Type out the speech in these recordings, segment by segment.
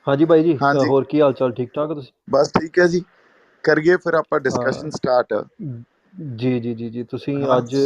ਹਾਂਜੀ ਬਾਈ ਜੀ, ਹਾਂਜੀ, ਹੋਰ ਕੀ ਹਾਲ ਚਾਲ? ਠੀਕ ਠਾਕ ਹੋ ਤੁਸੀਂ? ਬਸ ਠੀਕ ਹੈ ਜੀ। ਕਰੀਏ ਫਿਰ ਆਪਾਂ ਹਾਂ। ਡਿਸਕਸ਼ਨ ਸਟਾਰਟ, ਜੀ ਜੀ ਜੀ ਜੀ, ਤੁਸੀਂ ਹਨਾ। ਅੱਜ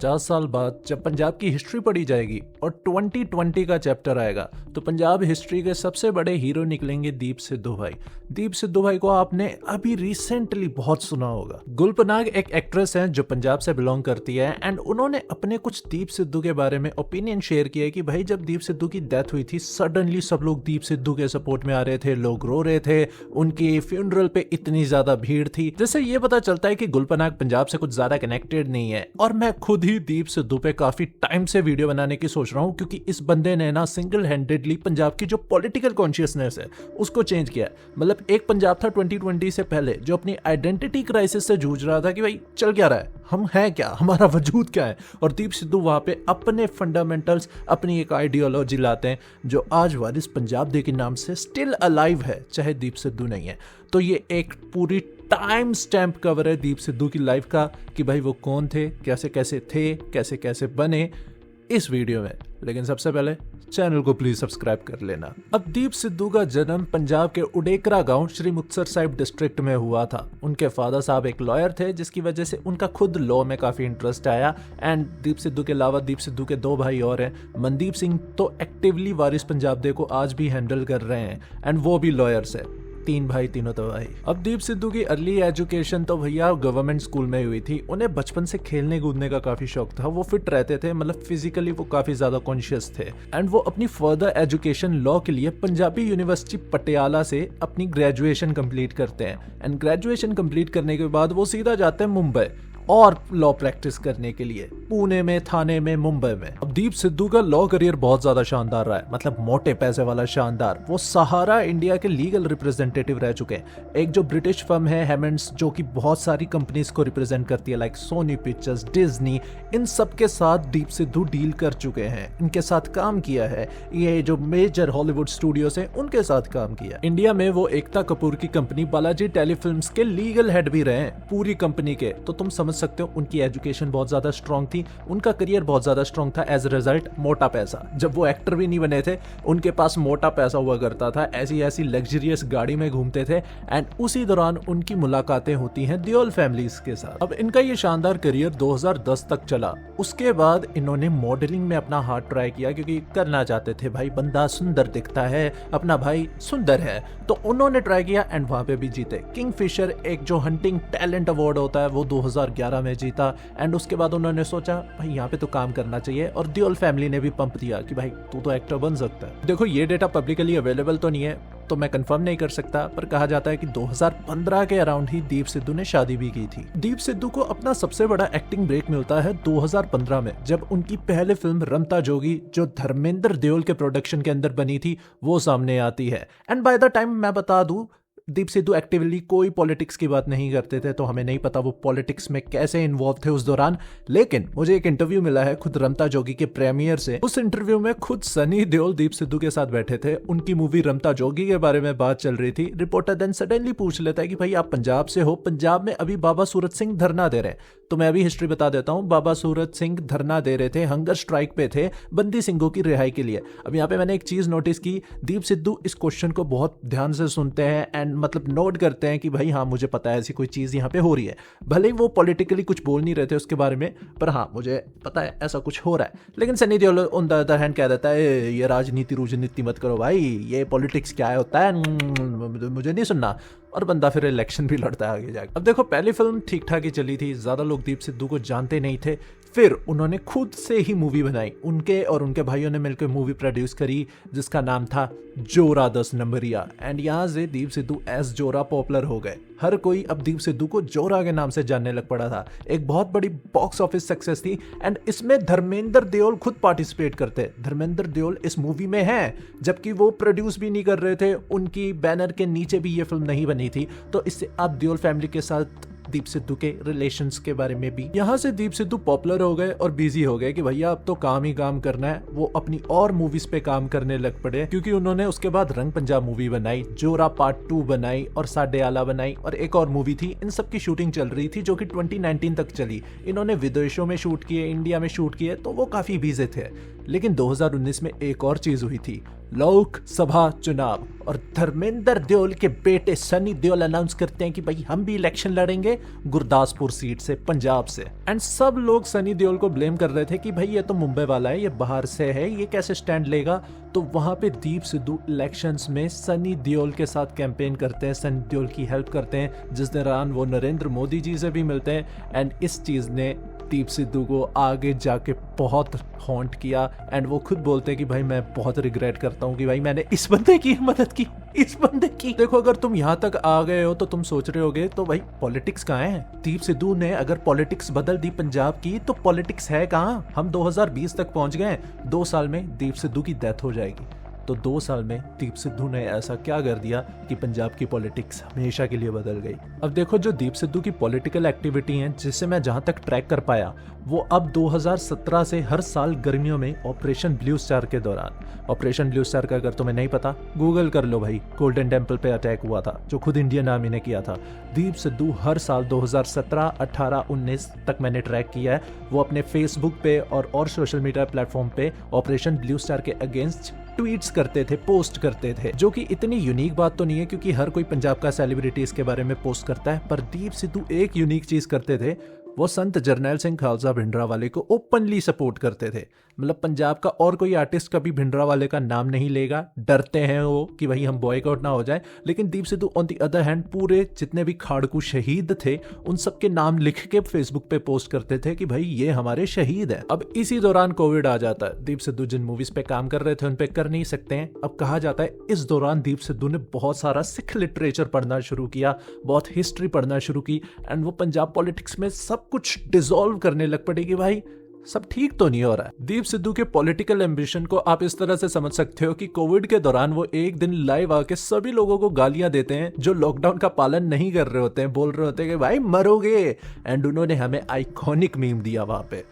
50 साल बाद जब पंजाब की हिस्ट्री पढ़ी जाएगी और 2020 का चैप्टर आएगा तो पंजाब हिस्ट्री के सबसे बड़े हीरो निकलेंगे दीप सिद्धू भाई। दीप सिद्धू भाई को आपने अभी रिसेंटली बहुत सुना होगा। गुलपनाग एक एक्ट्रेस हैं जो पंजाब से बिलोंग करती है एंड उन्होंने अपने कुछ दीप सिद्धू के बारे में ओपिनियन शेयर किया है कि भाई जब दीप सिद्धू की डेथ हुई थी सडनली सब लोग दीप सिद्धू के सपोर्ट में आ रहे थे, लोग रो रहे थे, उनकी फ्यूनरल पे इतनी ज्यादा भीड़ थी जिससे ये पता चलता है कि गुलपनाग पंजाब से कुछ ज्यादा कनेक्टेड नहीं है। और मैं खुद ही दीप सिद्धू पे काफी टाइम से वीडियो बनाने की सोच रहा हूं क्योंकि इस बंदे ने ना सिंगल हैंडेडली पंजाब की जो पॉलिटिकल कॉन्शियसनेस है उसको चेंज किया है। मतलब एक पंजाब था 2020 से पहले जो अपनी आइडेंटिटी क्राइसिस से जूझ रहा था कि भाई चल क्या रहा है, हम हैं क्या, हमारा वजूद क्या है, और दीप सिद्धू वहां पे अपने फंडामेंटल्स, अपनी एक आइडियोलॉजी लाते हैं जो आज वारिस पंजाब डे के नाम से स्टिल अलाइव है चाहे दीप सिद्धू नहीं है। तो ये एक पूरी टाइम स्टैम्प कवर है दीप सिद्धू की लाइफ का कि भाई वो कौन थे, कैसे कैसे थे, कैसे कैसे बने इस वीडियो में। लेकिन सबसे पहले चैनल को प्लीज सब्सक्राइब कर लेना। अब दीप सिद्धू का जन्म पंजाब के उडेकरा गांव श्री मुक्तसर साहिब डिस्ट्रिक्ट में हुआ था। उनके फादर साहब एक लॉयर थे जिसकी वजह से उनका खुद लॉ में काफी इंटरेस्ट आया। एंड दीप सिद्धू के अलावा दीप सिद्धू के दो भाई और हैं, मनदीप सिंह तो एक्टिवली वारिस पंजाब डे को आज भी हैंडल कर रहे हैं एंड वो भी लॉयर्स है। तीन भाई तीनों तो भाई। अब दीप सिद्धू की अर्ली एजुकेशन तो भैया गवर्नमेंट स्कूल में हुई थी। उन्हें बचपन से खेलने कूदने का काफी शौक था, वो फिट रहते थे, मतलब फिजिकली वो काफी ज्यादा कॉन्शियस थे। एंड वो अपनी फर्दर एजुकेशन लॉ के लिए पंजाबी यूनिवर्सिटी पटियाला से अपनी ग्रेजुएशन कंप्लीट करते हैं। एंड ग्रेजुएशन कंप्लीट करने के बाद वो सीधा जाते हैं मुंबई और लॉ प्रैक्टिस करने के लिए, पुणे में, थाने में, मुंबई में। अब दीप सिद्धू का लॉ करियर बहुत ज्यादा शानदार रहा है, मतलब मोटे पैसे वाला शानदार। वो सहारा इंडिया के लीगल रिप्रेजेंटेटिव रह चुके हैं। एक जो ब्रिटिश फर्म है हेमंड्स जो कि बहुत सारी कंपनीज को रिप्रेजेंट करती है लाइक सोनी पिक्चर्स, डिज्नी, इन सब के साथ दीप सिद्धू डील कर चुके हैं, इनके साथ काम किया है। ये जो मेजर हॉलीवुड स्टूडियोज हैं उनके साथ काम किया। इंडिया में वो एकता कपूर की कंपनी बालाजी टेलीफिल्म्स के लीगल हेड भी रहे हैं पूरी कंपनी के। तो तुम समझ सकते हो उनकी एजुकेशन बहुत ज्यादा स्ट्रांग थी, उनका करियर बहुत ज्यादा स्ट्रांग था। एज रिजल्ट मोटा पैसा, जब वो एक्टर भी नहीं बने थे उनके पास मोटा पैसा हुआ करता था, ऐसी ऐसी लग्जरियस गाड़ी में घूमते थे। एंड उसी दौरान उनकी मुलाकातें होती हैं दियोल फैमिलीज के साथ। अब इनका ये शानदार करियर 2010 तक चला। उसके बाद इन्होंने मॉडलिंग में अपना हाथ ट्राई किया क्योंकि करना चाहते थे, भाई बंदा सुंदर दिखता है, अपना भाई सुंदर है, तो उन्होंने ट्राई किया एंड वहां पे भी जीते। किंगफिशर एक जो हंटिंग टैलेंट अवार्ड होता है वो 2011 में जीता। एंड उसके बाद उन्होंने सोचा भाई यहाँ पे तो काम करना चाहिए और दियोल फैमिली ने भी पंप दिया कि भाई तू तो एक्टर बन सकता है। देखो ये डेटा पब्लिकली अवेलेबल तो नहीं है तो मैं कंफर्म नहीं कर सकता, पर कहा जाता है कि 2015 के अराउंड ही दीप सिद्धू ने शादी भी की थी। दीप सिद्धू को अपना सबसे बड़ा एक्टिंग ब्रेक मिलता है 2015 में जब उनकी पहली फिल्म रमता जोगी जो धर्मेंद्र देओल के प्रोडक्शन के अंदर बनी थी वो सामने आती है। एंड बाय द टाइम मैं बता दूं दीप सिद्धू एक्टिवली कोई पॉलिटिक्स की बात नहीं करते थे, तो हमें नहीं पता वो पॉलिटिक्स में कैसे इन्वॉल्व थे उस दौरान। लेकिन मुझे एक इंटरव्यू मिला है खुद रमता जोगी के प्रीमियर से। उस इंटरव्यू में खुद सनी देओल दीप सिद्धू के साथ बैठे थे, उनकी मूवी रमता जोगी के बारे में बात चल रही थी। रिपोर्टर देन सडनली पूछ लेता है कि भाई आप पंजाब से हो, पंजाब में अभी बाबा सूरत सिंह धरना दे रहे हैं। तो मैं अभी हिस्ट्री बता देता हूं, बाबा सूरत सिंह धरना दे रहे थे, हंगर स्ट्राइक पे थे बंदी सिंहों की रिहाई के लिए। अब यहाँ पे मैंने एक चीज नोटिस की, दीप सिद्धू इस क्वेश्चन को बहुत ध्यान से सुनते हैं एंड मतलब नोट करते हैं कि भाई हाँ मुझे पता है ऐसी कोई चीज यहाँ पे हो रही है। भले ही वो पॉलिटिकली कुछ बोल नहीं रहे थे उसके बारे में, पर हाँ मुझे पता है ऐसा कुछ हो रहा है। लेकिन Sunny Deol on the other hand कह देता है ये राजनीति रूजनीति मत करो भाई, ये पॉलिटिक्स क्या होता है मुझे नहीं सुनना, और बंदा फिर इलेक्शन भी लड़ता है आगे जाकर। अब देखो पहली फिल्म ठीक ठाक ही चली थी, ज्यादा लोग दीप सिद्धू को जानते नहीं थे। फिर उन्होंने खुद से ही मूवी बनाई, उनके और उनके भाइयों ने मिलकर मूवी प्रोड्यूस करी जिसका नाम था जोरा 10 नंबरिया। एंड यहाँ से दीप सिद्धू एस जोरा पॉपुलर हो गए। हर कोई अब दीप सिद्धू को जोरा के नाम से जानने लग पड़ा था। एक बहुत बड़ी बॉक्स ऑफिस सक्सेस थी एंड इसमें धर्मेंद्र देओल खुद पार्टिसिपेट करते। धर्मेंद्र देओल इस मूवी में हैं जबकि वो प्रोड्यूस भी नहीं कर रहे थे, उनकी बैनर के नीचे भी ये फिल्म नहीं बनी थी। तो इससे आप देओल फैमिली के साथ दीप सिद्धू के रिलेशंस के बारे में भी। यहाँ से दीप सिद्धू पॉपुलर हो गए और बिजी हो गए कि भैया अब तो काम ही काम करना है। वो अपनी और मूवीज पे काम करने लग पड़े, क्योंकि उन्होंने उसके बाद रंग पंजाब मूवी बनाई, जोरा पार्ट 2 बनाई और साडे आला बनाई और एक और मूवी थी। इन सब की शूटिंग चल रही थी जो कि 2019 तक चली। इन्होंने विदेशों में शूट किए, इंडिया में शूट किए, तो वो काफी बिजी थे। लेकिन 2019 में एक और चीज हुई थी, लोकसभा चुनाव, और धर्मेंद्र देओल के बेटे सनी देओल अनाउंस करते हैं कि भाई हम भी इलेक्शन लड़ेंगे गुरदासपुर सीट से, पंजाब से। एंड सब लोग सनी देओल को ब्लेम कर रहे थे कि भाई ये तो मुंबई वाला है, ये बाहर से है, ये कैसे स्टैंड लेगा। तो वहां पे दीप सिद्धू इलेक्शंस में सनी देओल के साथ कैंपेन करते हैं, सनी देओल की हेल्प करते हैं, जिस दौरान वो नरेंद्र मोदी जी से भी मिलते हैं। एंड इस चीज ने दीप सिद्धू को आगे जाके बहुत हॉन्ट किया। एंड वो खुद बोलते हैं कि भाई मैं बहुत रिग्रेट करता हूँ कि भाई मैंने इस बंदे की मदद की, इस बंदे की। देखो, अगर तुम यहाँ तक आ गए हो तो तुम सोच रहे होगे तो भाई पॉलिटिक्स कहाँ है। दीप सिद्धू ने अगर पॉलिटिक्स बदल दी पंजाब की, तो पॉलिटिक्स है कहाँ। हम 2020 तक पहुंच गए, 2 साल में दीप सिद्धू की डेथ हो जाएगी। तो 2 साल में दीप सिद्धू ने ऐसा क्या कर दिया कि पंजाब की पॉलिटिक्स हमेशा के लिए बदल गई। अब देखो, जो दीप सिद्धू की पॉलिटिकल एक्टिविटी है, जिसे मैं जहां तक ट्रैक कर पाया, वो अब 2017 से हर साल गर्मियों में ऑपरेशन ब्लू स्टार के दौरान, ऑपरेशन ब्लू स्टार का अगर तुम्हें नहीं पता गूगल कर लो भाई, गोल्डन टेम्पल पे अटैक हुआ था जो खुद इंडियन आर्मी ने किया था। दीप सिद्धू हर साल 2017, 18, 19 तक मैंने ट्रैक किया है, वो अपने फेसबुक पे और सोशल मीडिया प्लेटफॉर्म पे ऑपरेशन ब्लू स्टार के अगेंस्ट ट्वीट्स करते थे, पोस्ट करते थे, जो कि इतनी यूनिक बात तो नहीं है क्योंकि हर कोई पंजाब का सेलिब्रिटी इसके बारे में पोस्ट करता है। पर दीप सिद्धू एक यूनिक चीज करते थे, वो संत जरनैल सिंह खालसा भिंडरावाले को ओपनली सपोर्ट करते थे। मतलब पंजाब का और कोई आर्टिस्ट कभी भिंडरावाले का नाम नहीं लेगा, डरते हैं वो कि भाई हम बॉयकॉट ना हो जाए। लेकिन Deep Sidhu on the other hand पूरे जितने भी खाड़कू शहीद थे उन सबके नाम लिख के फेसबुक पे पोस्ट करते थे कि भाई ये हमारे शहीद है। अब इसी दौरान कोविड आ जाता है, दीप सिद्धू जिन मूवीज पे काम कर रहे थे उन पे कर नहीं सकते हैं। अब कहा जाता है इस दौरान दीप सिद्धू ने बहुत सारा सिख लिटरेचर पढ़ना शुरू किया, बहुत हिस्ट्री पढ़ना शुरू की, एंड वो पंजाब पॉलिटिक्स में सब कुछ डिसॉल्व करने लग पड़े कि भाई सब ठीक तो नहीं हो रहा है। दीप सिद्धू के पॉलिटिकल एम्बिशन को आप इस तरह से समझ सकते हो कि कोविड के दौरान वो एक दिन लाइव आके सभी लोगों को गालियां देते हैं जो लॉकडाउन का पालन नहीं कर रहे होते हैं, बोल रहे होते हैं कि भाई मरोगे। एंड उन्होंने हमें आइकॉनिक मीम दिया वहां पे,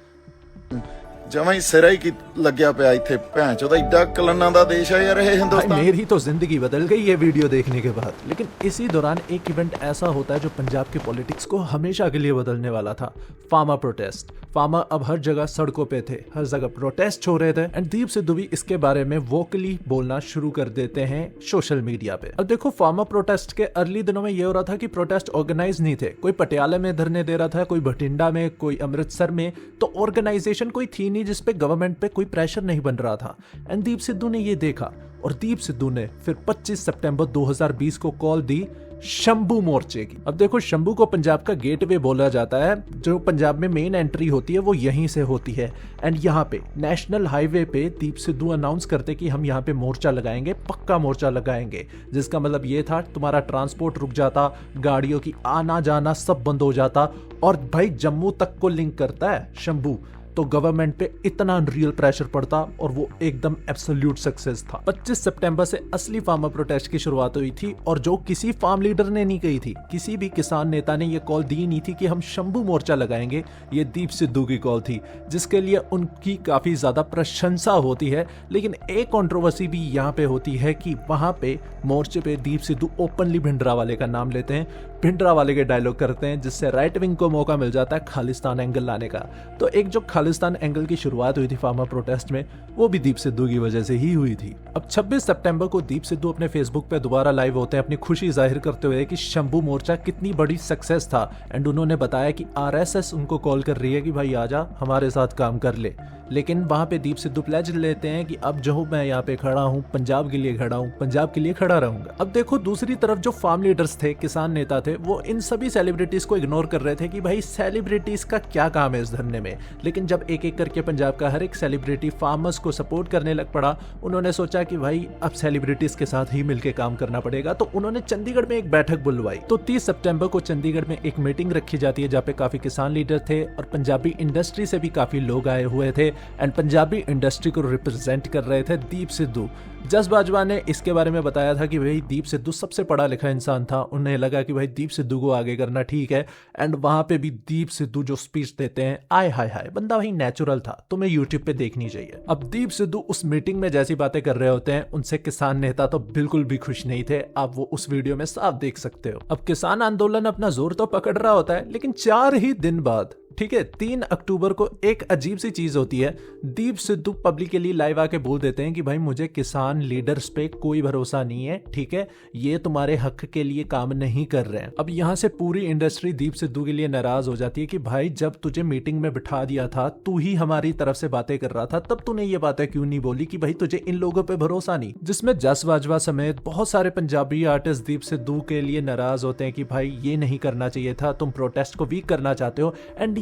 जमा ही सिरा ही की लग्या पिया इत्थे, भैन चोदा इड्डा कलन्ना दा देश है यार ये हिंदुस्तान। मेरी तो जिंदगी बदल गई ये वीडियो देखने के बाद। लेकिन इसी दौरान एक इवेंट ऐसा होता है जो पंजाब के पॉलिटिक्स को हमेशा के लिए बदलने वाला था, फार्मर प्रोटेस्ट। फार्मर अब हर जगह सड़कों पे थे, हर जगह प्रोटेस्ट हो रहे थे, एंड दीप सिद्धू भी इसके बारे में वोकली बोलना शुरू कर देते हैं सोशल मीडिया पे। अब देखो, फार्मर प्रोटेस्ट के अर्ली दिनों में ये हो रहा था कि प्रोटेस्ट ऑर्गेनाइज नहीं थे, कोई पटियाला में धरने दे रहा था, कोई भटिंडा में, कोई अमृतसर में, तो ऑर्गेनाइजेशन कोई थी नहीं जिसपे गवर्नमेंट पे कोई प्रेशर नहीं बन रहा था। एंड दीप सिद्धू ने ये देखा और दीप सिद्धू ने फिर 25 सितंबर 2020 को कॉल दी शंभू मोर्चे की। अब देखो, शंभू को पंजाब का गेटवे बोला जाता है, जो पंजाब में मेन एंट्री होती है वो यहीं से होती है। एंड यहाँ पे नेशनल हाईवे पे दीप सिद्धू अनाउंस करते कि हम यहाँ पे मोर्चा लगाएंगे, पक्का मोर्चा लगाएंगे, जिसका मतलब ये था तुम्हारा ट्रांसपोर्ट रुक जाता, गाड़ियों की आना जाना सब बंद हो जाता। और भाई जम्मू तक को लिंक करता है शंभू, तो गवर्नमेंट पे इतना अनरियल प्रेशर पड़ता और वो एकदम एब्सोल्यूट सक्सेस था। 25 सितंबर से असली फार्मर प्रोटेस्ट की शुरुआत हुई थी, और जो किसी फार्म लीडर ने नहीं कही थी, किसी भी किसान नेता ने ये कॉल दी नहीं थी कि हम शंभू मोर्चा लगाएंगे, ये दीप सिद्धू की कॉल थी, जिसके लिए उनकी काफी ज्यादा प्रशंसा होती है। लेकिन एक कंट्रोवर्सी भी यहाँ पे होती है कि वहां पे मोर्चे पे दीप सिद्धू ओपनली भिंडरावाले का नाम लेते हैं, भिंडरावाले के डायलॉग करते हैं, जिससे राइट विंग को मौका मिल जाता है खालिस्तान एंगल लाने का। तो एक जो खालिस्तान एंगल की शुरुआत हुई थी फार्मर प्रोटेस्ट में, वो भी दीप सिद्धू की वजह से ही हुई थी। अब 26 सितंबर को दीप सिद्धू अपने फेसबुक पे दोबारा लाइव होते हैं, अपनी खुशी जाहिर करते हुए कि शंभू मोर्चा कितनी बड़ी सक्सेस था। एंड उन्होंने बताया कि आरएसएस उनको कॉल कर रही है कि भाई आजा हमारे साथ काम कर ले। लेकिन वहां पे दीप सिद्धू प्लेज लेते हैं कि अब जो मैं यहाँ पे खड़ा हूँ पंजाब के लिए खड़ा हूँ, पंजाब के लिए खड़ा रहूंगा। अब देखो, दूसरी तरफ जो फार्म लीडर्स थे, किसान नेता थे, वो इन सभी सेलिब्रिटीज को इग्नोर कर रहे थे कि भाई सेलिब्रिटीज का क्या काम है इस धरने में। लेकिन जब एक एक करके पंजाब का हर एक सेलिब्रिटी फार्मर्स को सपोर्ट करने लग पड़ा, उन्होंने सोचा कि भाई अब सेलिब्रिटीज के साथ ही मिलकर काम करना पड़ेगा। तो उन्होंने चंडीगढ़ में एक बैठक बुलवाई। तो 30 सितंबर को चंडीगढ़ में एक मीटिंग रखी जाती है जहाँ पे काफी किसान लीडर थे और पंजाबी इंडस्ट्री से भी काफी लोग आए हुए थे। एंड पंजाबी इंडस्ट्री को रिप्रेजेंट कर रहे थे दीप सिद्धू। जस बाजवा ने इसके बारे में बताया था कि भाई दीप सिद्धू सबसे पढ़ा लिखा इंसान था, उन्हें लगा कि भाई दीप सिद्धू को आगे करना ठीक है। एंड वहां पे भी दीप सिद्धू जो स्पीच देते हैं, आय हाय हाय, बंदा भाई नेचुरल था, तुम्हें यूट्यूब पे देखनी चाहिए। अब दीप सिद्धू उस मीटिंग में जैसी बातें कर रहे होते हैं, उनसे किसान नेता तो बिल्कुल भी खुश नहीं थे। आप वो उस वीडियो में साफ देख सकते हो। अब किसान आंदोलन अपना जोर तो पकड़ रहा होता है, लेकिन 4 ही दिन बाद, ठीक है, 3 अक्टूबर को एक अजीब सी चीज होती है। दीप सिद्धू पब्लिकली लाइव आके बोल देते हैं कि भाई मुझे किसान लीडर्स पे कोई भरोसा नहीं है, ठीक है, ये तुम्हारे हक के लिए काम नहीं कर रहे हैं। अब यहां से पूरी इंडस्ट्री दीप सिद्धू के लिए नाराज हो जाती है कि भाई जब तुझे मीटिंग में बिठा दिया था, तू ही हमारी तरफ से बातें कर रहा था, तब तूने ये बातें क्यों नहीं बोली कि भाई तुझे इन लोगों पे भरोसा नहीं। जिसमें जस बाजवा समेत बहुत सारे पंजाबी आर्टिस्ट दीप सिद्धू के लिए नाराज होते हैं कि भाई ये नहीं करना चाहिए था, तुम प्रोटेस्ट को वीक करना चाहते हो। एंड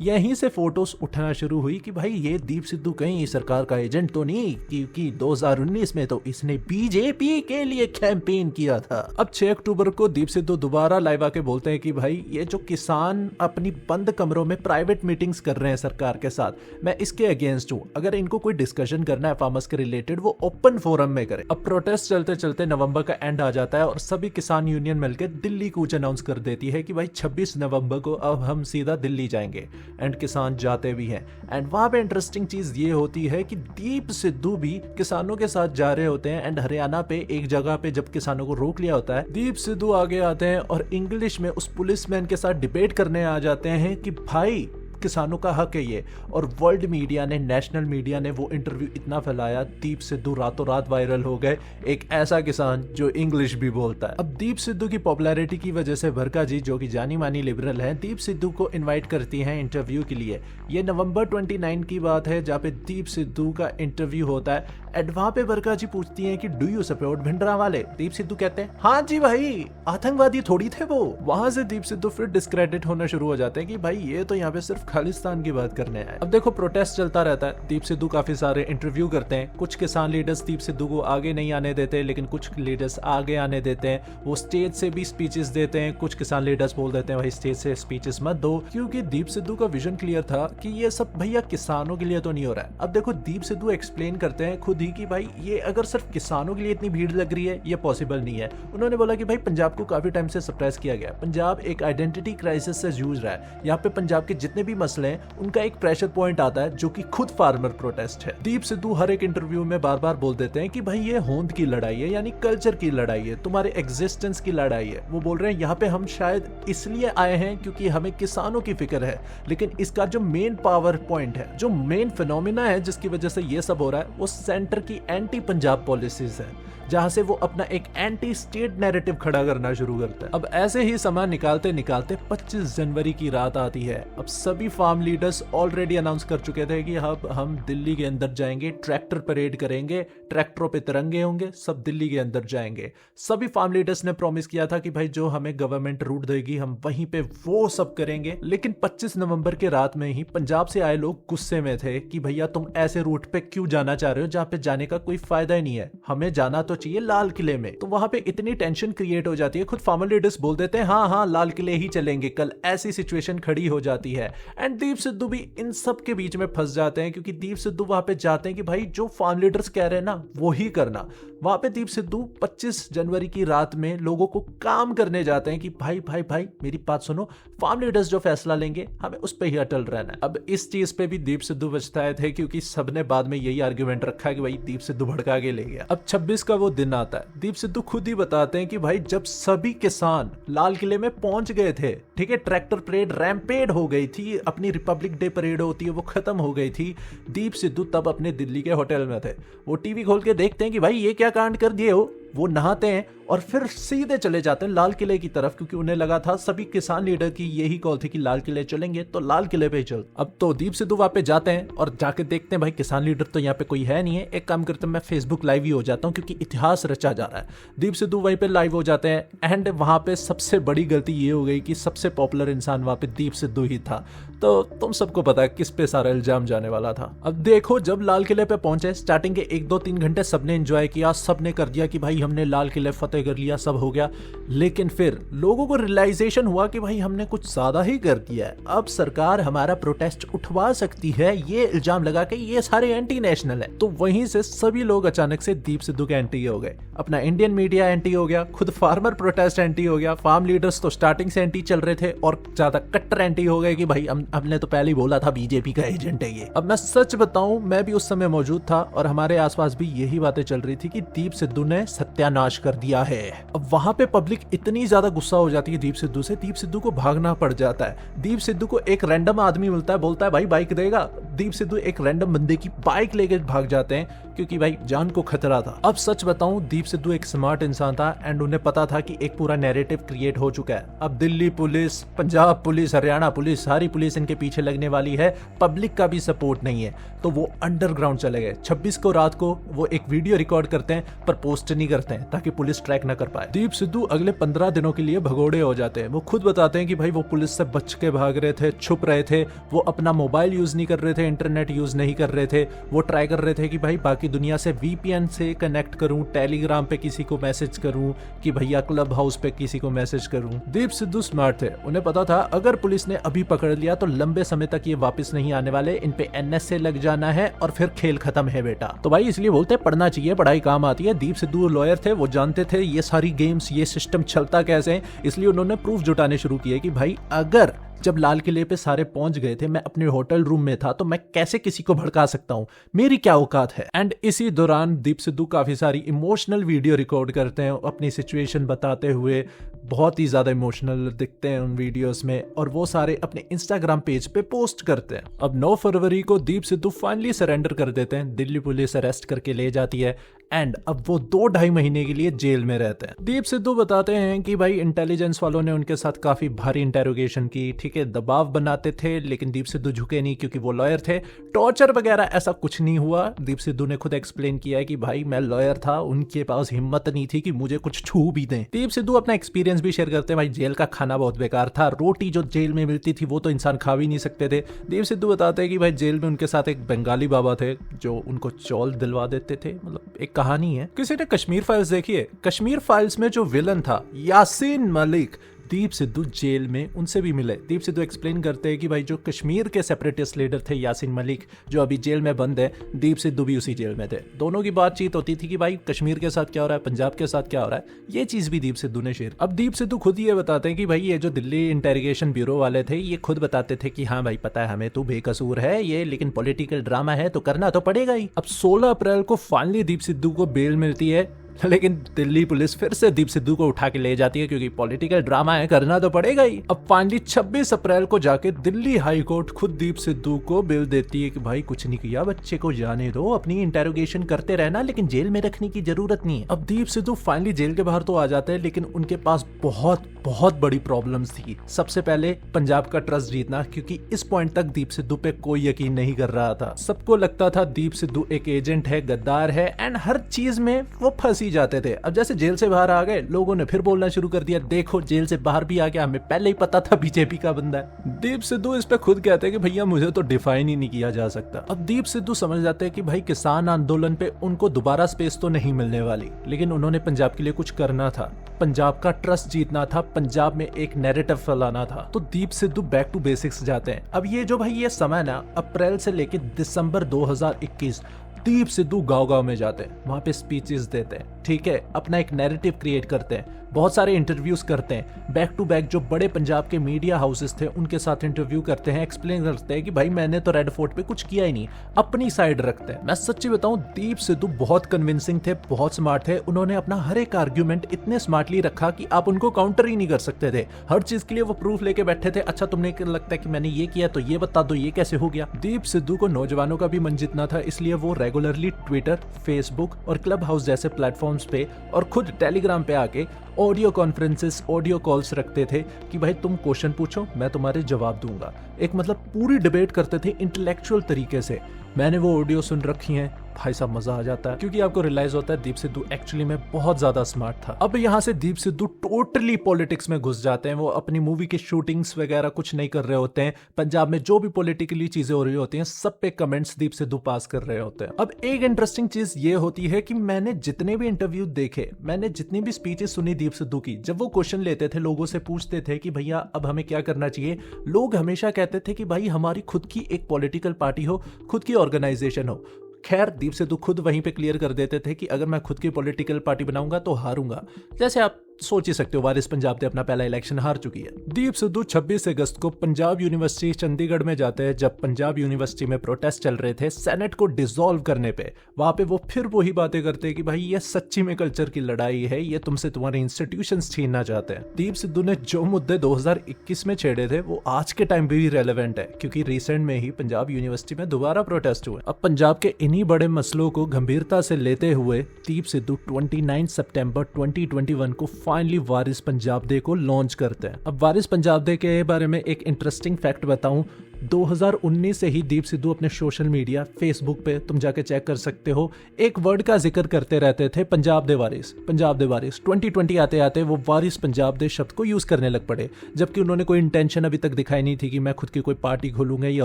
यहीं से फोटोज उठना शुरू हुई कि भाई ये दीप सिद्धू कहीं सरकार का एजेंट तो नहीं, क्योंकि 2019 में तो इसने बीजेपी के लिए कैंपेन किया था। अब 6 अक्टूबर को दीप सिद्धू दोबारा लाइव आके बोलते हैं कि भाई ये जो किसान अपनी बंद कमरों में प्राइवेट मीटिंग्स कर रहे हैं सरकार के साथ, मैं इसके अगेंस्ट हूं। अगर इनको कोई डिस्कशन करना है फार्मर्स के रिलेटेड, वो ओपन फोरम में करे। अब प्रोटेस्ट चलते चलते नवंबर का एंड आ जाता है और सभी किसान यूनियन मिलकर दिल्ली कूच अनाउंस कर देती है कि भाई 26 नवंबर को अब हम सीधा दिल्ली जाएंगे। एंड किसान जाते भी हैं। एंड वहां पे इंटरेस्टिंग चीज ये होती है कि दीप सिद्धू भी किसानों के साथ जा रहे होते हैं। एंड हरियाणा पे एक जगह पे जब किसानों को रोक लिया होता है, दीप सिद्धू आगे आते हैं और इंग्लिश में उस पुलिसमैन के साथ डिबेट करने आ जाते हैं कि भाई किसानों का हक है ये। और वर्ल्ड मीडिया ने, नेशनल मीडिया ने वो इंटरव्यू इतना फैलाया, दीप सिद्धू रातों रात वायरल हो गए। एक ऐसा किसान जो इंग्लिश भी बोलता है। अब दीप सिद्धू की पॉपुलैरिटी की वजह से भरका जी, जो कि जानी मानी लिबरल हैं, दीप सिद्धू को इनवाइट करती हैं इंटरव्यू के लिए। ये नवंबर 29 की बात है जहाँ पे दीप सिद्धू का इंटरव्यू होता है। एंड वहां पे भरका जी पूछती हैं कि do you support Bhindranwale? Deep Sidhu कहते हैं हाँ जी भाई, आतंकवादी थोड़ी थे वो। वहां से दीप सिद्धू फिर डिस्क्रेडिट होना शुरू हो जाते हैं कि भाई ये तो यहाँ पे सिर्फ खालिस्तान की बात करने आए। अब देखो प्रोटेस्ट चलता रहता है, दीप सिद्धू काफी सारे इंटरव्यू करते हैं। कुछ किसान लीडर्स दीप सिद्धू को आगे नहीं आने देते, लेकिन कुछ लीडर्स आगे आने देते हैं। वो स्टेज से भी स्पीचेस देते हैं। कुछ किसान लीडर्स बोल देते हैं भाई स्टेज से स्पीचेस मत दो, क्योंकि दीप सिद्धू का विजन क्लियर था कि ये सब भैया किसानों के लिए तो नहीं हो रहा है। अब देखो दीप सिद्धू एक्सप्लेन करते हैं खुद ही कि भाई ये अगर सिर्फ किसानों के लिए इतनी भीड़ लग रही है, ये पॉसिबल नहीं है। उन्होंने बोला कि भाई पंजाब को काफी टाइम से सप्रेस किया गया, पंजाब एक आइडेंटिटी क्राइसिस से जूझ रहा है। यहाँ पे पंजाब के जितने भी मसले हैं उनका एक प्रेशर पॉइंट आता है जो कि खुद फार्मर प्रोटेस्ट है। दीप सिद्धू हर एक इंटरव्यू में बार बार बोल देते हैं कि भाई ये होंद की लड़ाई है, यानी कल्चर की लड़ाई है, तुम्हारे एग्जिस्टेंस की लड़ाई है। वो बोल रहे हैं यहाँ पे हम शायद इसलिए आए हैं क्योंकि हमें किसानों की फिक्र है, लेकिन इसका जो मेन पावर पॉइंट है, जो मेन फिनोमिना है जिसकी वजह से ये सब हो रहा है, वो सेंटर की एंटी पंजाब पॉलिसीज है, जहां से वो अपना एक एंटी स्टेट नैरेटिव खड़ा करना शुरू करता है। अब ऐसे ही समय निकालते निकालते 25 जनवरी की रात आती है। अब सभी फार्म लीडर्स ऑलरेडी अनाउंस कर चुके थे कि अब हम दिल्ली के अंदर जाएंगे, ट्रैक्टर परेड करेंगे, ट्रैक्टरों पे तिरंगे होंगे, सब दिल्ली के अंदर जाएंगे। सभी फार्म लीडर्स ने प्रॉमिस किया था कि भाई जो हमें गवर्नमेंट रूट देगी हम वहीं पे वो सब करेंगे। लेकिन 25 नवंबर के रात में ही पंजाब से आए लोग गुस्से में थे कि भैया तुम ऐसे रूट पे क्यों जाना चाह रहे हो जहां पे जाने का कोई फायदा ही नहीं है, हमें जाना तो चाहिए लाल किले में। तो वहां पे इतनी टेंशन क्रिएट हो जाती है, खुद फार्मर लीडर्स बोल देते हैं हाँ हाँ लाल किले ही चलेंगे कल, ऐसी सिचुएशन खड़ी हो जाती है। एंड दीप सिद्धू भी इन सब के बीच में फंस जाते हैं, क्योंकि दीप सिद्धू वहां पे जाते हैं कि भाई जो फार्म लीडर्स कह रहे हैं ना वो ही करना। वहां पे दीप सिद्धू 25 जनवरी की रात में लोगों को काम करने जाते हैं कि भाई भाई भाई मेरी बात सुनो, फार्म लीडर्स जो फैसला लेंगे हमें उस पर ही अटल रहना है। अब इस चीज पे भी दीप सिद्धू बचताए थे, क्योंकि सबने बाद में यही आर्ग्यूमेंट रखा कि भाई दीप सिद्धू भड़का के ले गया। अब 26 का वो दिन आता है, दीप सिद्धू खुद ही बताते हैं कि भाई जब सभी किसान लाल किले में पहुंच गए थे, ठीक है, ट्रैक्टर परेड रैम्पेड हो गई थी, अपनी रिपब्लिक डे परेड होती है वो खत्म हो गई थी, दीप सिद्धू तब अपने दिल्ली के होटल में थे। वो टीवी खोल के देखते हैं कि भाई ये क्या कांड कर दिए हो, वो नहाते हैं और फिर सीधे चले जाते हैं लाल किले की तरफ, क्योंकि उन्हें लगा था सभी किसान लीडर की यही कॉल थी कि लाल किले चलेंगे तो लाल किले पे चल। अब तो दीप सिद्धू वहां पे जाते हैं और जाके देखते हैं भाई किसान लीडर तो यहाँ पे कोई है नहीं है। एक काम करते हैं, मैं फेसबुक लाइव ही हो जाता हूँ क्योंकि इतिहास रचा जा रहा है। दीप सिद्धू वहीं पे लाइव हो जाते हैं एंड वहां पे सबसे बड़ी गलती ये हो गई कि सबसे पॉपुलर इंसान वहां पे दीप सिद्धू ही था। तो तुम सबको पता है किस पे सारा इल्जाम जाने वाला था। अब देखो जब लाल किले पे पहुंचे, स्टार्टिंग के 1-2-3 घंटे सबने एंजॉय किया, सबने कर दिया कि भाई हमने लाल किले फतेह कर लिया, सब हो गया। लेकिन फिर लोगों को रियलाइजेशन हुआ कि भाई हमने कुछ ज्यादा ही कर दिया है, अब सरकार हमारा प्रोटेस्ट उठवा सकती है, ये इल्जाम लगा के ये सारे एंटी नेशनल है। तो वहीं से सभी लोग अचानक से दीप सिद्धू के एंटी हो गए। अपना इंडियन मीडिया एंटी हो गया, खुद फार्मर प्रोटेस्ट एंटी हो गया, फार्म लीडर्स तो स्टार्टिंग से एंटी चल रहे थे और ज्यादा कट्टर एंटी हो गए कि भाई हमने तो पहले ही बोला था बीजेपी का एजेंट है ये। अब मैं सच बताऊं, मैं भी उस समय मौजूद था और हमारे आसपास भी यही बातें चल रही थी कि दीप सिद्धू ने सत्यानाश कर दिया है। अब वहां पे पब्लिक इतनी ज्यादा गुस्सा हो जाती है दीप सिद्धू से, दीप सिद्धू को भागना पड़ जाता है। दीप सिद्धू को एक रैंडम आदमी मिलता है, बोलता है भाई बाइक देगा। दीप सिद्धू एक रैंडम बंदे की बाइक लेके भाग जाते हैं क्योंकि भाई जान को खतरा था। अब सच बताऊं, दीप सिद्धू एक स्मार्ट इंसान था एंड उन्हें पता था कि एक पूरा नैरेटिव क्रिएट हो चुका है। अब Delhi police, Punjab police, Haryana police, सारी पुलिस इनके पीछे लगने वाली है, पब्लिक का भी सपोर्ट नहीं है। तो वो अंडरग्राउंड चले गए। 26 को रात को वो एक वीडियो रिकॉर्ड करते हैं पर पोस्ट नहीं करते हैं ताकि पुलिस ट्रैक ना कर पाए। दीप सिद्धू अगले 15 दिनों के लिए भगोड़े हो जाते हैं। वो खुद बताते हैं कि भाई वो पुलिस से बच के भाग रहे थे, छुप रहे थे, वो अपना मोबाइल यूज नहीं कर रहे थे, इंटरनेट यूज नहीं कर रहे थे, वो ट्राई कर रहे थे कि भाई बाकी दुनिया से VPN से कनेक्ट करूं, टेलीग्राम पे किसी को मैसेज करूं कि भैया क्लब हाउस पे किसी को मैसेज करूं। दीप सिद्धू स्मार्ट थे, उन्हें पता था अगर पुलिस ने अभी पकड़ लिया तो लंबे समय तक ये वापस नहीं आने वाले, इन पे NSA लग जाना है और फिर खेल खत्म है बेटा। तो भाई इसलिए बोलते हैं पढ़ना चाहिए, पढ़ाई काम आती है। दीप सिद्धू लॉयर थे, वो जानते थे ये सारी गेम्स, ये सिस्टम चलता कैसे है, इसलिए उन्होंने प्रूफ जुटाने शुरू किए कि भाई अगर जब लाल किले पे सारे पहुंच गए थे, मैं अपने होटल रूम में था, तो मैं कैसे किसी को भड़का सकता हूं, मेरी क्या औकात है। एंड इसी दौरान दीप सिद्धू काफी सारी इमोशनल वीडियो रिकॉर्ड करते हैं अपनी सिचुएशन बताते हुए, बहुत ही ज्यादा इमोशनल दिखते हैं उन वीडियोस में, और वो सारे अपने इंस्टाग्राम पेज पे पोस्ट करते हैं। अब 9 फरवरी को दीप सिद्धू फाइनली सरेंडर कर देते हैं, दिल्ली पुलिस अरेस्ट करके ले जाती है एंड अब वो 2-2.5 महीने के लिए जेल में रहते हैं। दीप सिद्धू बताते हैं कि भाई इंटेलिजेंस वालों ने उनके साथ काफी भारी इंटेरोगेशन की, ठीक है, दबाव बनाते थे, लेकिन दीप सिद्धू झुके नहीं क्योंकि वो लॉयर थे। टॉर्चर वगैरह ऐसा कुछ नहीं हुआ। दीप सिद्धू ने खुद एक्सप्लेन किया है कि भाई मैं लॉयर था, उनके पास हिम्मत नहीं थी कि मुझे कुछ छू भी दें। दीप सिद्धू अपना एक्सपीरियंस भी शेयर करते हैं, भाई जेल का खाना बहुत बेकार था, रोटी जो जेल में मिलती थी वो तो इंसान खा भी नहीं सकते थे। दीप सिद्धू बताते हैं कि भाई जेल में उनके साथ एक बंगाली बाबा थे जो उनको चौल दिलवा देते थे, मतलब एक कहानी है। किसी ने कश्मीर फाइल्स देखी है? कश्मीर फाइल्स में जो विलन था यासीन मलिक, दीप सिद्धू जेल में उनसे भी मिले। दीप सिद्धू एक्सप्लेन करते हैं कि भाई जो कश्मीर के सेपरेटिस्ट लीडर थे यासीन मलिक, जो अभी जेल में बंद है, दीप सिद्धू भी उसी जेल में थे। दोनों की बातचीत होती थी कि भाई कश्मीर के साथ क्या हो रहा है, पंजाब के साथ क्या हो रहा है, ये चीज भी दीप सिद्धू ने शेयर। अब दीप सिद्धू खुद ये बताते हैं कि भाई ये जो दिल्ली इंटेरोगेशन ब्यूरो वाले थे, ये खुद बताते थे कि हाँ भाई पता है हमें तू बेकसूर है ये, लेकिन पॉलिटिकल ड्रामा है तो करना तो पड़ेगा ही। अब 16 अप्रैल को फाइनली दीप सिद्धू को बेल मिलती है, लेकिन दिल्ली पुलिस फिर से दीप सिद्धू को उठा के ले जाती है क्योंकि पॉलिटिकल ड्रामा है, करना तो पड़ेगा ही। अब फाइनली 26 अप्रैल को जाके दिल्ली हाई कोर्ट खुद दीप सिद्धू को बेल देती है कि भाई कुछ नहीं किया, बच्चे को जाने दो, अपनी इंटेरोगेशन करते रहना, लेकिन जेल में रखने की जरूरत नहीं है। अब दीप सिद्धू फाइनली जेल के बाहर तो आ जाते हैं, लेकिन उनके पास बहुत बहुत बड़ी प्रॉब्लम्स थी। सबसे पहले पंजाब का ट्रस्ट जीतना, क्योंकि इस पॉइंट तक दीप सिद्धू पे कोई यकीन नहीं कर रहा था। सबको लगता था दीप सिद्धू एक एजेंट है, गद्दार है, एंड हर चीज में वो फंसी जाते थे। अब जैसे जेल से बाहर आ गए, लोगों ने फिर बोलना शुरू कर दिया, देखो जेल से बाहर भी आ गया, हमें पहले ही पता था बीजेपी का बंदा है। दीप सिद्धू इस पे खुद कहते हैं कि भैया मुझे तो डिफाइन ही नहीं किया जा सकता। अब दीप सिद्धू समझ जाते हैं कि भाई किसान आंदोलन पे उनको दोबारा स्पेस तो नहीं मिलने वाली, लेकिन उन्होंने पंजाब के लिए कुछ करना था, पंजाब का ट्रस्ट जीतना था, पंजाब में एक नैरेटिव फैलाना था। तो दीप सिद्धू बैक टू बेसिक्स जाते हैं। अब ये जो भाई ये समय ना, अप्रैल से लेके दिसंबर 2021, दीप सिद्धू गांव-गांव में जाते हैं, वहां पे स्पीचेस देते हैं, ठीक है, अपना एक नैरेटिव क्रिएट करते हैं। बहुत सारे इंटरव्यूज करते हैं, बैक टू बैक जो बड़े पंजाब के मीडिया हाउसेस थे उनके साथ इंटरव्यू करते हैं, एक्सप्लेन करते हैं कि भाई मैंने तो रेड फोर्ट पे कुछ किया ही नहीं, अपनी साइड रखते हैं। मैं सच्ची बताऊं, दीप सिद्धू बहुत कन्विंसिंग थे, बहुत स्मार्ट थे। उन्होंने अपना हर एक आर्ग्यूमेंट इतने स्मार्टली रखा कि आप उनको काउंटर ही नहीं कर सकते थे। हर चीज के लिए वो प्रूफ लेके बैठे थे। अच्छा तुमने लगता है कि मैंने ये किया तो ये बता दो, ये कैसे हो गया। दीप सिद्धू को नौजवानों का भी मन जीतना था, इसलिए वो रेगुलरली ट्विटर, फेसबुक और क्लब हाउस जैसे प्लेटफॉर्म्स पे और खुद टेलीग्राम पे आके ऑडियो कॉन्फ्रेंसेस, ऑडियो कॉल्स रखते थे कि भाई तुम क्वेश्चन पूछो, मैं तुम्हारे जवाब दूंगा। एक मतलब पूरी डिबेट करते थे इंटेलेक्चुअल तरीके से। मैंने वो ऑडियो सुन रखी हैं, भाई साहब मजा आ जाता है, क्योंकि आपको रियलाइज होता है दीप सिद्धू एक्चुअली में बहुत ज्यादा स्मार्ट था। अब यहाँ से दीप सिद्धू टोटली पॉलिटिक्स में घुस जाते हैं। वो अपनी मूवी की शूटिंग्स वगैरह कुछ नहीं कर रहे होते हैं। पंजाब में जो भी पॉलिटिकली चीजें हो रही होती हैं सब पे कमेंट्स दीप सिद्धू पास कर रहे होते हैं। अब एक इंटरेस्टिंग चीज ये होती है कि मैंने जितने भी इंटरव्यू देखे, मैंने जितनी भी स्पीचेस सुनी दीप सिद्धू की, जब वो क्वेश्चन लेते थे, लोगों से पूछते थे कि भैया अब हमें क्या करना चाहिए, लोग हमेशा कहते थे कि भाई हमारी खुद की एक पॉलिटिकल पार्टी हो, खुद की ऑर्गेनाइजेशन हो। खैर दीप सिद्धू खुद वहीं पे क्लियर कर देते थे कि अगर मैं खुद की पॉलिटिकल पार्टी बनाऊंगा तो हारूंगा। जैसे आप सोच ही सकते हो, वारिस पंजाब ने अपना पहला इलेक्शन हार चुकी है। दीप सिद्धू 26 अगस्त को पंजाब यूनिवर्सिटी चंडीगढ़ में जाते हैं, जब पंजाब यूनिवर्सिटी में प्रोटेस्ट चल रहे थे सेनेट को डिसॉल्व करने पे। वहां पे वो फिर वही बातें करते हैं कि भाई ये सच्ची में कल्चर की लड़ाई है, ये तुमसे तुम्हारे इंस्टीट्यूशंस छीनना चाहते हैं। दीप सिद्धू ने जो मुद्दे 2021 में छेड़े थे वो आज के टाइम पे भी रेलेवेंट है, क्योंकि रिसेंट में ही पंजाब यूनिवर्सिटी में दोबारा प्रोटेस्ट हुए। अब पंजाब के इन्हीं बड़े मसलों को गंभीरता से लेते हुए दीप सिद्धू 29 सितंबर 2021 को फाइनली वारिस पंजाब डे को लॉन्च करते हैं। अब वारिस पंजाब डे के बारे में एक इंटरेस्टिंग फैक्ट बताऊं, 2019 से ही दीप सिद्धू अपने सोशल मीडिया, फेसबुक पे तुम जाके चेक कर सकते हो, एक वर्ड का जिक्र करते रहते थे, पंजाब दे वारिस, पंजाब दे वारिस। 2020 आते आते वो वारिस पंजाब दे शब्द को यूज करने लग पड़े, जबकि उन्होंने कोई इंटेंशन अभी तक दिखाई नहीं थी कि मैं खुद की कोई पार्टी खोलूंगा या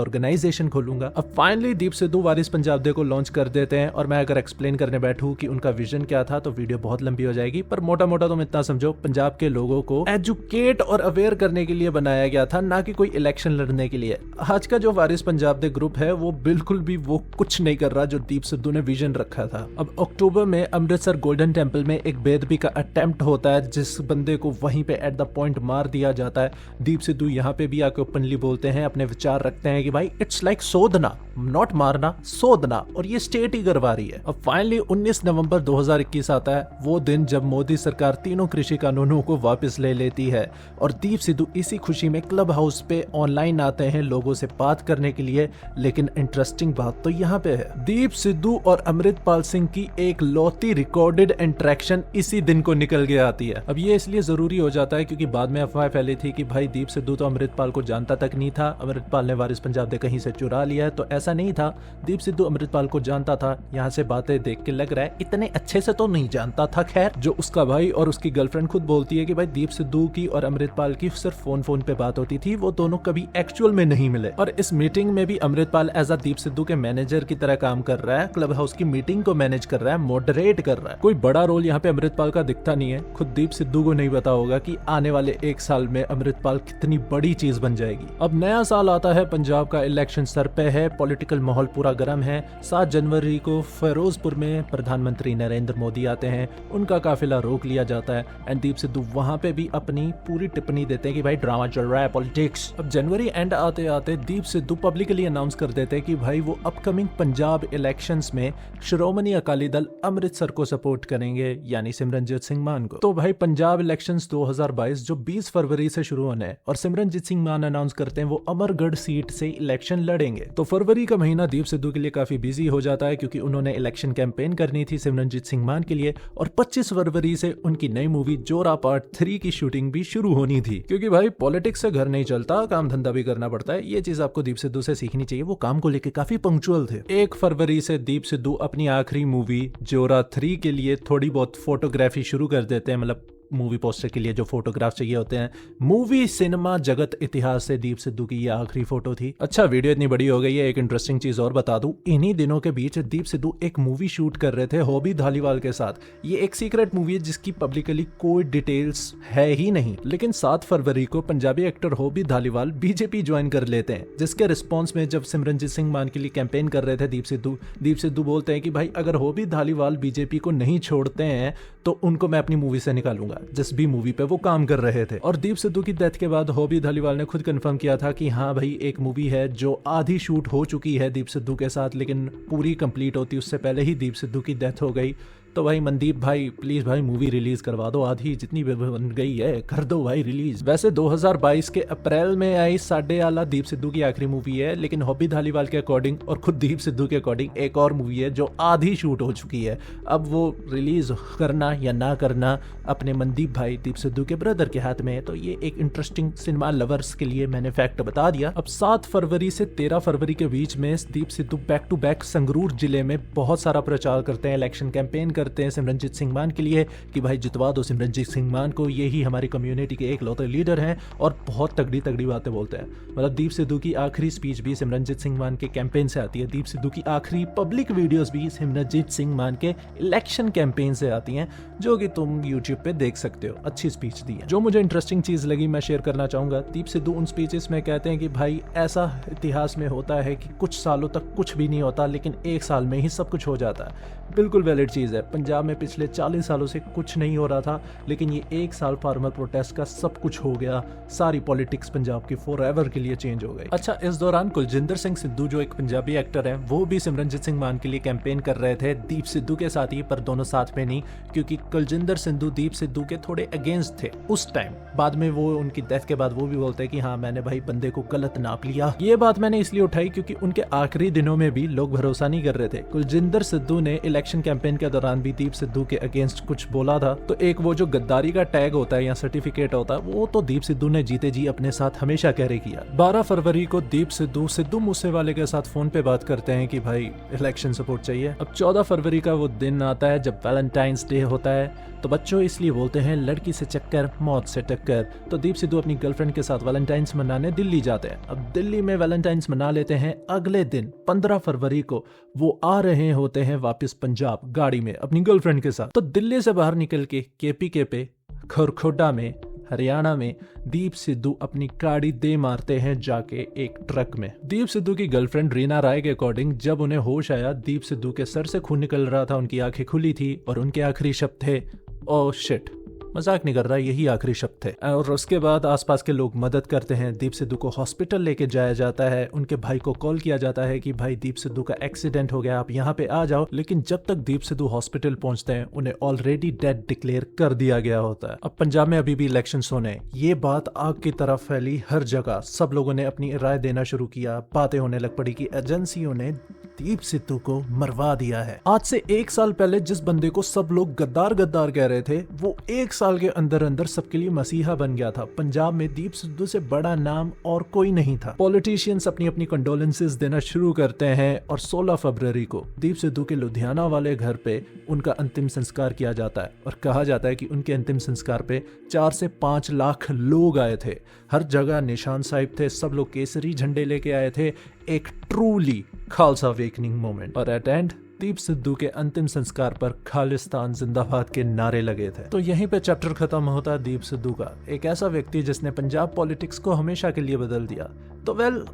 ऑर्गेनाइजेशन खोलूंगा। अब फाइनली दीप सिद्धू वारिस पंजाब डे को लॉन्च कर देते हैं, और मैं अगर एक्सप्लेन करने बैठूं कि उनका विजन क्या था तो वीडियो बहुत लंबी हो जाएगी, पर मोटा मोटा तुम इतना समझो, पंजाब के लोगों को एजुकेट और अवेयर करने के लिए बनाया गया था, ना कि कोई इलेक्शन लड़ने के लिए। आज का जो वारिस पंजाब दे ग्रुप है वो बिल्कुल भी वो कुछ नहीं कर रहा जो दीप सिद्धू ने विजन रखा था। अब अक्टूबर में अमृतसर गोल्डन टेम्पल में एक बेदबी का अटेम्प्ट होता है, जिस बंदे को वहीं पे एट द पॉइंट मार दिया जाता है। दीप सिद्धू यहाँ पे भी आके ओपनली बोलते हैं, अपने विचार रखते हैं कि भाई इट्स लाइक सोधना, नॉट मारना, सोधना, और ये स्टेट ही करवा रही है। अब फाइनली 19 नवंबर 2021 आता है, वो दिन जब मोदी सरकार तीनों कृषि कानूनों को वापस ले लेती है, और दीप सिद्धू इसी खुशी में क्लब हाउस पे ऑनलाइन आते हैं लोगों से बात करने के लिए। लेकिन इंटरेस्टिंग बात तो यहाँ पे है, दीप सिद्धू और अमृतपाल सिंह की एक लौती रिकॉर्डेड इंटरेक्शन इसी दिन को निकल के आती है। अब ये इसलिए जरूरी हो जाता है क्योंकि बाद में अफवाह फैली थी कि भाई दीप सिद्धू तो अमृतपाल को जानता तक नहीं था, अमृतपाल ने वारिस पंजाब दे कहीं से चुरा लिया है। तो ऐसा नहीं था, दीप सिद्धू अमृतपाल को जानता था। यहाँ से बातें देख के लग रहा है इतने अच्छे से तो नहीं जानता था। खैर, जो उसका भाई और उसकी गर्लफ्रेंड खुद बोलती है कि भाई दीप सिद्धू की और अमृतपाल की सिर्फ फोन पे बात होती थी, वो दोनों कभी एक्चुअल में नहीं मिले। और इस मीटिंग में भी अमृतपाल एज अ दीप सिद्धू के मैनेजर की तरह काम कर रहा है, क्लब हाउस की मीटिंग को मैनेज कर रहा है, मॉडरेट कर रहा है। कोई बड़ा रोल यहाँ पे अमृतपाल का दिखता नहीं है। खुद दीप सिद्धू को नहीं पता होगा कि आने वाले एक साल में अमृतपाल कितनी बड़ी चीज बन जाएगी। अब नया साल आता है, पंजाब का इलेक्शन सर पे है, पॉलिटिकल माहौल पूरा गर्म है। 7 जनवरी को फिरोजपुर में प्रधानमंत्री नरेंद्र मोदी आते हैं, उनका काफिला रोक लिया जाता है, एंड दीप सिद्धू वहां पे भी अपनी पूरी टिप्पणी देते हैं कि भाई ड्रामा चल रहा है, पॉलिटिक्स। अब जनवरी एंड आते आते दीप सिद्धू पब्लिकली अनाउंस कर देते हैं कि भाई वो अपकमिंग पंजाब इलेक्शंस में श्रोमणी अकाली दल अमृतसर को सपोर्ट करेंगे, यानी सिमरनजीत सिंह मान को। तो भाई पंजाब इलेक्शंस 2022 जो 20 फरवरी से शुरू होने हैं, और सिमरनजीत सिंह मान अनाउंस करते हैं वो अमरगढ़ सीट से इलेक्शन लड़ेंगे। तो फरवरी का महीना दीप सिद्धू के लिए काफी बिजी हो जाता है, क्योंकि उन्होंने इलेक्शन कैंपेन करनी थी सिमरनजीत सिंह मान के लिए, और 25 फरवरी से उनकी नई मूवी जोरा पार्ट 3 की शूटिंग भी शुरू होनी थी। क्योंकि भाई पॉलिटिक्स से घर नहीं चलता, काम धंधा भी करना पड़ता है। ये चीज आपको दीप सिद्धू से सीखनी चाहिए, वो काम को लेके काफी पंक्चुअल थे। 1 फरवरी से दीप सिद्धू अपनी आखिरी मूवी जोरा 3 के लिए थोड़ी बहुत फोटोग्राफी शुरू कर देते हैं, मतलब मूवी पोस्टर के लिए जो फोटोग्राफ चाहिए होते हैं। मूवी सिनेमा जगत इतिहास से दीप सिद्धू की ये आखिरी फोटो थी। अच्छा, वीडियो इतनी बड़ी हो गई है, एक इंटरेस्टिंग चीज और बता दूं, इन्हीं दिनों के बीच दीप सिद्धू एक मूवी शूट कर रहे थे हॉबी धालीवाल के साथ। ये एक सीक्रेट मूवी है जिसकी पब्लिकली कोई डिटेल्स है ही नहीं, लेकिन 7 फरवरी को Punjabi actor hobby Dhaliwal BJP join कर लेते हैं, जिसके रिस्पॉन्स में जब सिमरनजीत सिंह मान के लिए कैंपेन कर रहे थे दीप सिद्धू बोलते हैं कि भाई अगर हॉबी धालीवाल बीजेपी को नहीं छोड़ते हैं तो उनको मैं अपनी मूवी से निकालूंगा। होगा जिस भी मूवी पे वो काम कर रहे थे। और दीप सिद्धू की डेथ के बाद हॉबी धालीवाल ने खुद कंफर्म किया था कि हाँ भाई एक मूवी है जो आधी शूट हो चुकी है दीप सिद्धू के साथ, लेकिन पूरी कंप्लीट होती उससे पहले ही दीप सिद्धू की डेथ हो गई। तो भाई मनदीप भाई प्लीज भाई मूवी रिलीज करवा दो, आधी जितनी भी बन गई है कर दो भाई रिलीज। वैसे 2022 के अप्रैल में आई साडे आला दीप सिद्धू की आखिरी मूवी है, लेकिन हॉबी धालीवाल के अकॉर्डिंग और खुद दीप सिद्धू के अकॉर्डिंग एक और मूवी है जो आधी शूट हो चुकी है। अब वो रिलीज करना या ना करना अपने मनदीप भाई दीप सिद्धू के ब्रदर के हाथ में है। तो ये एक इंटरेस्टिंग सिनेमा लवर्स के लिए मैंने फैक्ट बता दिया। अब 7 फरवरी से 13 फरवरी के बीच में Deep Sidhu back to back Sangrur जिले में बहुत सारा प्रचार करते हैं, इलेक्शन कैंपेन करते हैं सिमरनजीत सिंह मान के लिए कि भाई जितवा दो सिमरनजीत सिंह मान को, यही हमारी कम्युनिटी के एक लौते लीडर हैं। और बहुत तगड़ी तगड़ी बातें बोलते हैं। मतलब दीप सिद्धू की आखिरी स्पीच भी सिमरनजीत सिंह मान के कैंपेन से आती है, दीप सिद्धू की आखिरी पब्लिक वीडियोस भी सिमरनजीत सिंह मान के इलेक्शन कैंपेन से आती हैं, जो कि तुम यूट्यूब पे देख सकते हो। अच्छी स्पीच दी है। जो मुझे इंटरेस्टिंग चीज लगी मैं शेयर करना चाहूंगा। दीप सिद्धू उन स्पीचेस में कहते हैं कि भाई ऐसा इतिहास में होता है कि कुछ सालों तक कुछ भी नहीं होता, लेकिन एक साल में ही सब कुछ हो जाता है। बिल्कुल वैलिड चीज़ है। पंजाब में पिछले 40 सालों से कुछ नहीं हो रहा था, लेकिन ये एक साल फार्मर प्रोटेस्ट का सब कुछ हो गया। सारी पॉलिटिक्स पंजाब की फॉरएवर के लिए चेंज हो गई। अच्छा, इस दौरान कुलजिंदर सिंह सिद्धू जो एक पंजाबी एक्टर है, वो भी सिमरनजीत सिंह मान के लिए कैंपेन कर रहे थे दीप सिद्धू के साथ ही, पर दोनों साथ में नहीं, क्योंकि कुलजिंदर सिद्धू दीप सिद्धू के थोड़े अगेंस्ट थे उस टाइम। बाद में वो उनकी डेथ के बाद वो भी बोलते हैं कि हाँ मैंने भाई बंदे को गलत नाप लिया। ये बात मैंने इसलिए उठाई क्योंकि उनके आखिरी दिनों में भी लोग भरोसा नहीं कर रहे थे। कुलजिंदर सिद्धू ने इलेक्शन कैंपेन के दौरान भी दीप सिद्धू के अगेंस्ट कुछ बोला था, तो एक वो जो गद्दारी का टैग होता है या सर्टिफिकेट होता है, वो तो दीप सिद्धू ने जीते जी अपने साथ हमेशा कैरी किया। 12 फरवरी को दीप सिद्धू मूसेवाले के साथ फोन पे बात करते हैं कि भाई इलेक्शन सपोर्ट चाहिए। अब 14 फरवरी का वो दिन आता है जब वैलेंटाइंस डे होता है, तो बच्चों इसलिए बोलते हैं लड़की से चक्कर मौत से टक्कर। तो दीप सिद्धू अपनी गर्लफ्रेंड के साथ वैलेंटाइंस मनाने दिल्ली जाते हैं। अब दिल्ली में वैलेंटाइंस मना लेते हैं। अगले दिन 15 फरवरी को वो आ रहे होते हैं वापस पंजाब गाड़ी में अपनी गर्लफ्रेंड के साथ। तो दिल्ली से बाहर निकल के केपीके पे खरखोडा में हरियाणा में दीप सिद्धू अपनी गाड़ी दे मारते हैं जाके एक ट्रक में। दीप सिद्धू की गर्लफ्रेंड रीना राय के अकॉर्डिंग जब उन्हें होश आया, दीप सिद्धू के सर से खून निकल रहा था, उनकी आंखें खुली थी और उनके आखिरी शब्द थे ओह शिट। मजाक नहीं कर रहा, यही आखिरी शब्द थे। और उसके बाद आसपास के लोग मदद करते हैं। दीप सिद्धू को हॉस्पिटल लेके जाया जाता है। उनके भाई को कॉल किया जाता है कि भाई दीप सिद्धू का एक्सीडेंट हो गया, आप यहाँ पे आ जाओ। लेकिन जब तक दीप सिद्धू हॉस्पिटल पहुंचते हैं उन्हें ऑलरेडी डेड डिक्लेयर कर दिया गया होता है। अब पंजाब में अभी भी इलेक्शन होने, ये बात आग की तरफ फैली हर जगह। सब लोगों ने अपनी राय देना शुरू किया। बातें होने लग पड़ी कि एजेंसियों ने दीप सिद्धू को मरवा दिया है। आज से 1 साल पहले जिस बंदे को सब लोग गद्दार गद्दार कह रहे थे, वो 1 साल के अंदर अंदर सबके लिए मसीहा बन गया था। पंजाब में दीप सिद्धू से बड़ा नाम और कोई नहीं था। पॉलिटिशियंस अपनी अपनी कंडोलेंसेस देना शुरू करते हैं और 16 फरवरी को दीप सिद्धू के लुधियाना वाले घर पे उनका अंतिम संस्कार किया जाता है। और कहा जाता है कि उनके अंतिम संस्कार पे 4 से 5 लाख लोग आए थे। हर जगह निशान साहिब थे, सब लोग केसरी झंडे लेके आए थे। एक ट्रूली खालसा अवेकनिंग मोमेंट। और एट एंड दीप सिद्धू के अंतिम संस्कार पर खालिस्तान जिंदाबाद के नारे लगे थे। तो यहीं पे चैप्टर खत्म होता है दीप सिद्धू का, एक ऐसा व्यक्ति जिसने पंजाब पॉलिटिक्स को हमेशा के लिए बदल दिया। तो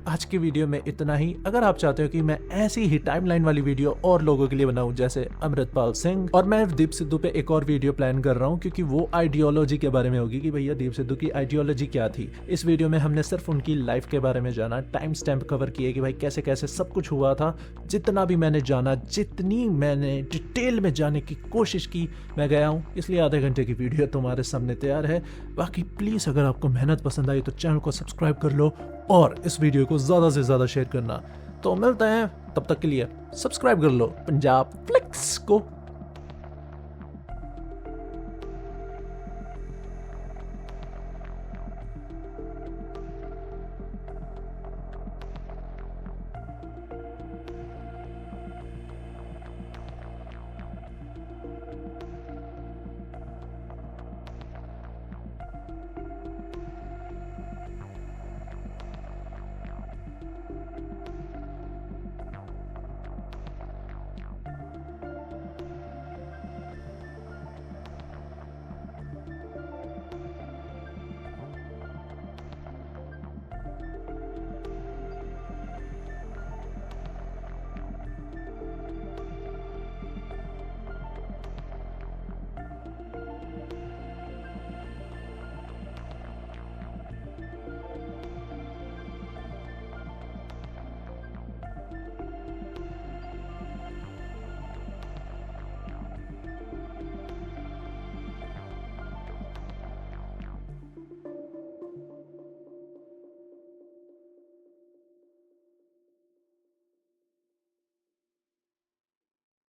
आज की वीडियो में इतना ही। अगर आप चाहते हो कि मैं ऐसी ही टाइमलाइन वाली वीडियो और लोगों के लिए बनाऊं जैसे अमृतपाल सिंह, और मैं दीप सिद्धू पे एक और वीडियो प्लान कर रहा हूं क्योंकि वो आइडियोलॉजी के बारे में होगी कि भैया दीप सिद्धू की आइडियोलॉजी क्या थी। इस वीडियो में हमने सिर्फ उनकी लाइफ के बारे में जाना, टाइम स्टैम्प कवर किए कि भाई कैसे कैसे सब कुछ हुआ था। जितना भी मैंने जाना, जितनी मैंने डिटेल में जाने की कोशिश की, मैं गया हूँ, इसलिए आधे घंटे की वीडियो तुम्हारे सामने तैयार है। बाकी प्लीज अगर आपको मेहनत पसंद आई तो चैनल को सब्सक्राइब कर लो और इस वीडियो को ज्यादा से ज्यादा शेयर करना। तो मिलते हैं, तब तक के लिए सब्सक्राइब कर लो पंजाब फ्लिक्स को।